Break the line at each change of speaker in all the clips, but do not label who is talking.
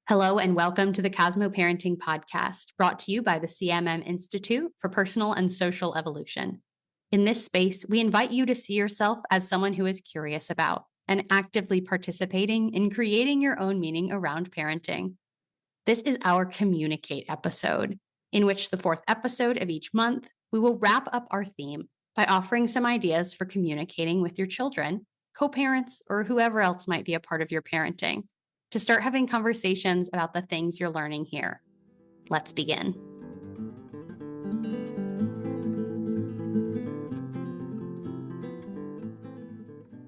Hello and welcome to the Cosmo Parenting Podcast, brought to you by the CMM Institute for Personal and Social Evolution. In this space, we invite you to see yourself as someone who is curious about and actively participating in creating your own meaning around parenting. This is our Communicate episode, in which the fourth episode of each month, we will wrap up our theme by offering some ideas for communicating with your children, co-parents, or whoever else might be a part of your parenting, to start having conversations about the things you're learning here. Let's begin.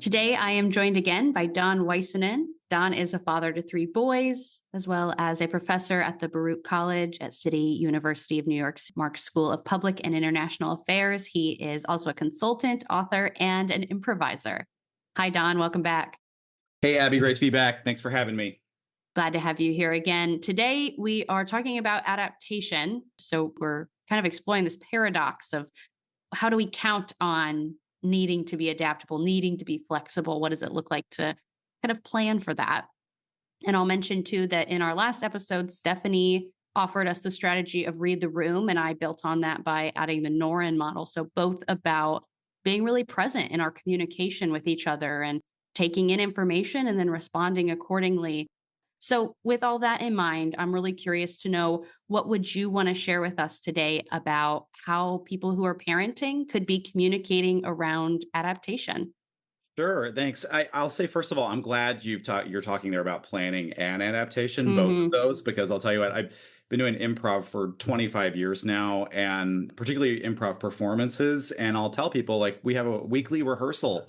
Today, I am joined again by Don Waisanen. Don is a father to 3 boys, as well as a professor at the Baruch College at City University of New York's Mark School of Public and International Affairs. He is also a consultant, author, and an improviser. Hi, Don. Welcome back.
Hey, Abbie, great to be back. Thanks for having me.
Glad to have you here again. Today, we are talking about adaptation. So we're kind of exploring this paradox of how do we count on needing to be adaptable, needing to be flexible? What does it look like to kind of plan for that? And I'll mention too that in our last episode, Stephanie offered us the strategy of read the room, and I built on that by adding the Noren model. So both about being really present in our communication with each other and taking in information and then responding accordingly. So with all that in mind, I'm really curious to know, what would you want to share with us today about how people who are parenting could be communicating around adaptation?
Sure, thanks. I'll say, first of all, I'm glad you're talking there about planning and adaptation, both of
Mm-hmm.
those, because I'll tell you what, I've been doing improv for 25 years now, and particularly improv performances. And I'll tell people, like, we have a weekly rehearsal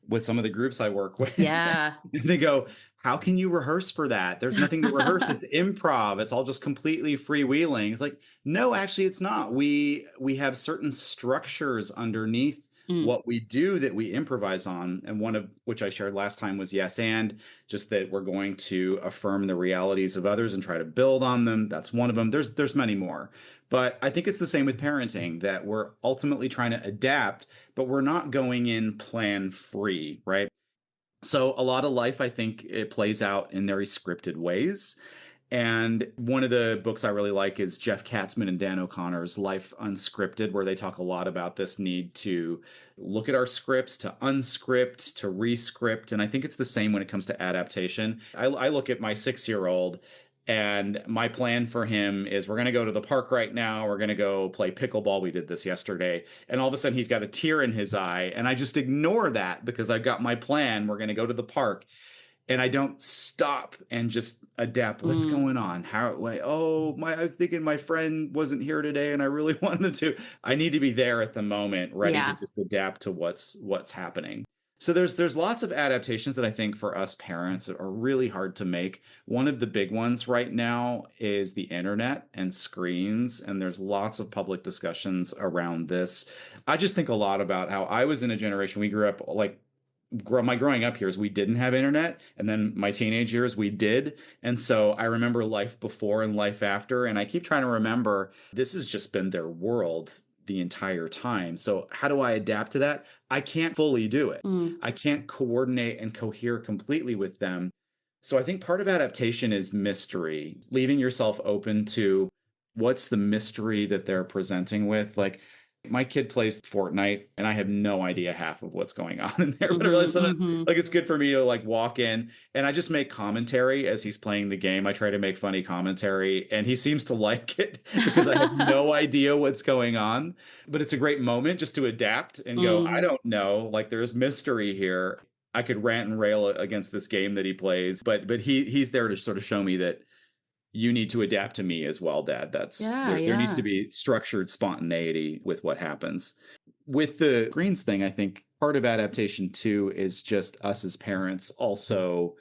with some of the groups I work with.
Yeah.
They go, how can you rehearse for that? There's nothing to rehearse. It's improv. It's all just completely freewheeling. It's like, no, actually, it's not. We have certain structures underneath
Mm.
what we do that we improvise on. And one of which I shared last time was yes, and just that we're going to affirm the realities of others and try to build on them. That's one of them. There's many more. But I think it's the same with parenting, that we're ultimately trying to adapt, but we're not going in plan free, right? So a lot of life, I think, it plays out in very scripted ways. And one of the books I really like is Jeff Katzman and Dan O'Connor's Life Unscripted, where they talk a lot about this need to look at our scripts, to unscript, to rescript. And I think it's the same when it comes to adaptation. I look at my 6-year-old, and my plan for him is, we're going to go to the park right now. We're going to go play pickleball. We did this yesterday. And all of a sudden he's got a tear in his eye. And I just ignore that because I've got my plan. We're going to go to the park. And I don't stop and just adapt. What's
Mm.
going on? I was thinking my friend wasn't here today and I really wanted them to. I need to be there at the moment, ready to
Yeah.
just adapt to what's happening. So there's lots of adaptations that I think for us parents are really hard to make. One of the big ones right now is the internet and screens, and there's lots of public discussions around this. I just think a lot about how I was in a generation, we grew up like, my growing up years, we didn't have internet, and then my teenage years we did. And so I remember life before and life after, and I keep trying to remember, this has just been their world the entire time. So how do I adapt to that? I can't fully do it.
Mm.
I can't coordinate and cohere completely with them. So I think part of adaptation is mystery, leaving yourself open to what's the mystery that they're presenting with. Like, my kid plays Fortnite and I have no idea half of what's going on in there. But I realize
Mm-hmm.
sometimes,
Mm-hmm.
like, it's good for me to like walk in and I just make commentary as he's playing the game. I try to make funny commentary and he seems to like it because I have no idea what's going on. But it's a great moment just to adapt and go, I
Mm.
don't know, like, there's mystery here. I could rant and rail against this game that he plays, but he's there to sort of show me that you need to adapt to me as well, Dad. That's
Yeah,
there needs to
yeah.
be structured spontaneity with what happens. With the screens thing, I think part of adaptation too is just us as parents. Also,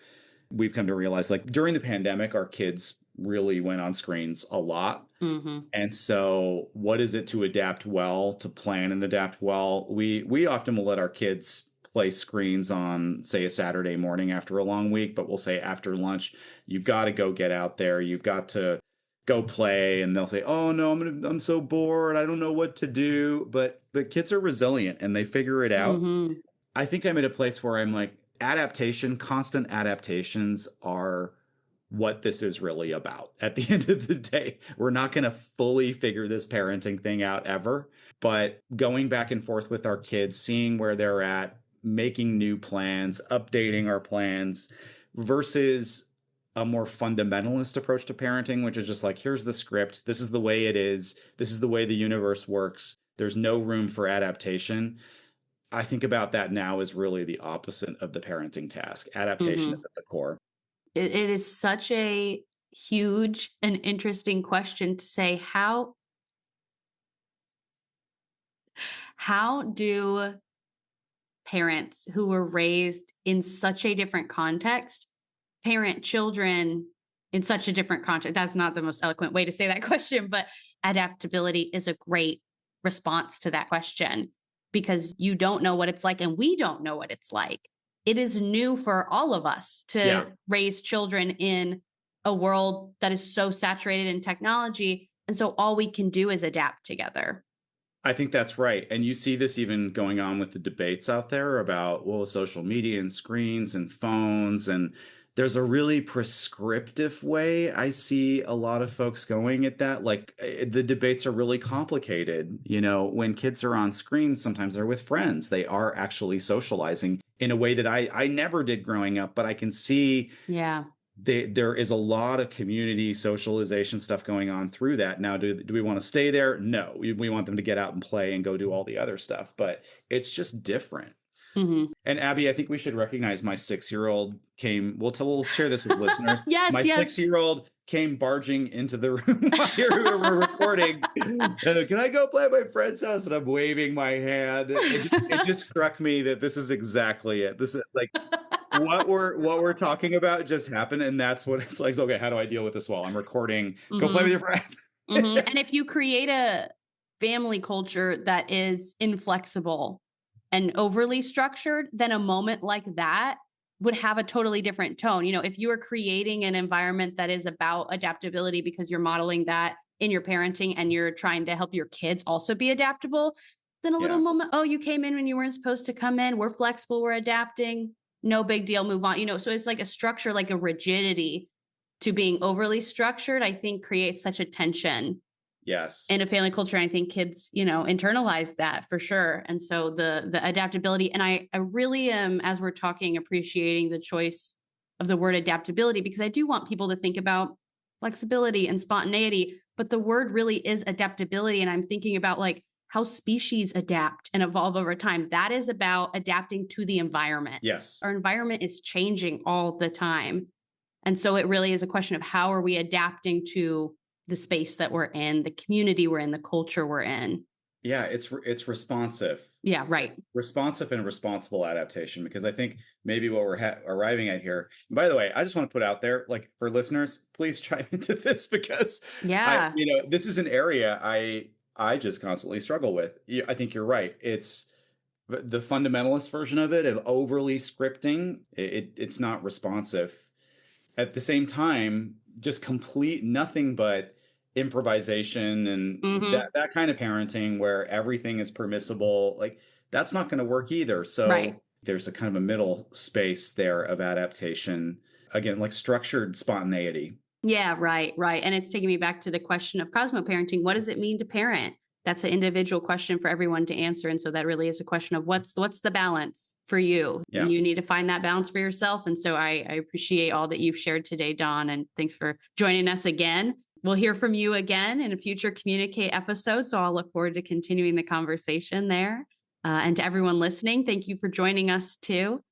we've come to realize, like, during the pandemic, our kids really went on screens a lot.
Mm-hmm.
And so what is it to adapt well, to plan and adapt well? We often will let our kids play screens on, say, a Saturday morning after a long week, but we'll say after lunch, you've got to go get out there. You've got to go play. And they'll say, oh no, I'm so bored. I don't know what to do. But kids are resilient and they figure it out.
Mm-hmm.
I think I'm at a place where I'm like, adaptation, constant adaptations are what this is really about. At the end of the day, we're not going to fully figure this parenting thing out ever, but going back and forth with our kids, seeing where they're at, making new plans, updating our plans versus a more fundamentalist approach to parenting, which is just like, here's the script. This is the way it is. This is the way the universe works. There's no room for adaptation. I think about that now as really the opposite of the parenting task. Adaptation is
Mhm.
at the core.
It is such a huge and interesting question to say, how do parents who were raised in such a different context parent children in such a different context? That's not the most eloquent way to say that question, but adaptability is a great response to that question because you don't know what it's like and we don't know what it's like. It is new for all of us
Yeah,
to raise children in a world that is so saturated in technology. And so all we can do is adapt together.
I think that's right. And you see this even going on with the debates out there about, well, social media and screens and phones. And there's a really prescriptive way I see a lot of folks going at that. Like the debates are really complicated. You know, when kids are on screens, sometimes they're with friends. They are actually socializing in a way that I never did growing up, but I can see
Yeah.
there is a lot of community socialization stuff going on through that. Now, do we want to stay there? No, we want them to get out and play and go do all the other stuff, but it's just different.
Mhm.
And Abbie, I think we should recognize my 6-year-old came. We'll share this with listeners.
Yes,
My
yes.
6-year-old came barging into the room while we were recording. Can I go play at my friend's house? And I'm waving my hand. It just struck me that this is exactly it. This is like what we're talking about just happened, and that's what it's like. So, okay, how do I deal with this while I'm recording? Go play with
Mhm.
your friends.
Mhm. And if you create a family culture that is inflexible and overly structured, then a moment like that would have a totally different tone. You know, if you are creating an environment that is about adaptability because you're modeling that in your parenting and you're trying to help your kids also be adaptable, then a little
Yeah.
moment, oh, you came in when you weren't supposed to come in. We're flexible, we're adapting. No big deal, move on. You know, so it's like a structure, like a rigidity to being overly structured, I think creates such a tension
Yes.
in a family culture. I think kids, internalize that for sure. And so the adaptability, and I really am, as we're talking, appreciating the choice of the word adaptability because I do want people to think about flexibility and spontaneity, but the word really is adaptability. And I'm thinking about like how species adapt and evolve over time. That is about adapting to the environment.
Yes.
Our environment is changing all the time. And so it really is a question of how are we adapting to the space that we're in, the community we're in, the culture we're in.
Yeah, it's responsive.
Yeah, right.
Responsive and responsible adaptation, because I think maybe what we're arriving at here. And by the way, I just want to put out there, like for listeners, please chime into this because
Yeah.
this is an area I just constantly struggle with. I think you're right. It's the fundamentalist version of it of overly scripting. It's not responsive. At the same time, just complete nothing but improvisation and
Mhm.
that kind of parenting where everything is permissible, like that's not going to work either.
Right.
So there's a kind of a middle space there of adaptation. Again, like structured spontaneity.
Yeah, right, right. And it's taking me back to the question of cosmo parenting. What does it mean to parent? That's an individual question for everyone to answer. And so that really is a question of what's the balance for you?
Yeah.
And you need to find that balance for yourself. And so I appreciate all that you've shared today, Don. And thanks for joining us again. We'll hear from you again in a future Communicate episode. So I'll look forward to continuing the conversation there. And to everyone listening, thank you for joining us too.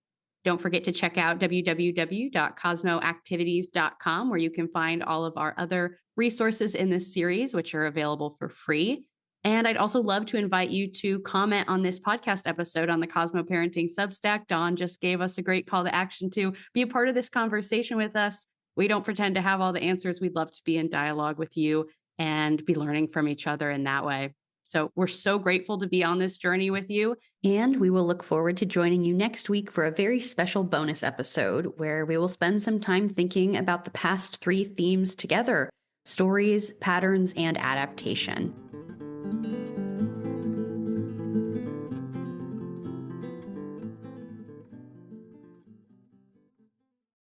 Don't forget to check out www.cosmoactivities.com, where you can find all of our other resources in this series, which are available for free. And I'd also love to invite you to comment on this podcast episode on the Cosmo Parenting Substack. Dawn just gave us a great call to action to be a part of this conversation with us. We don't pretend to have all the answers. We'd love to be in dialogue with you and be learning from each other in that way. So we're so grateful to be on this journey with you. And we will look forward to joining you next week for a very special bonus episode where we will spend some time thinking about the past 3 themes together: stories, patterns, and adaptation.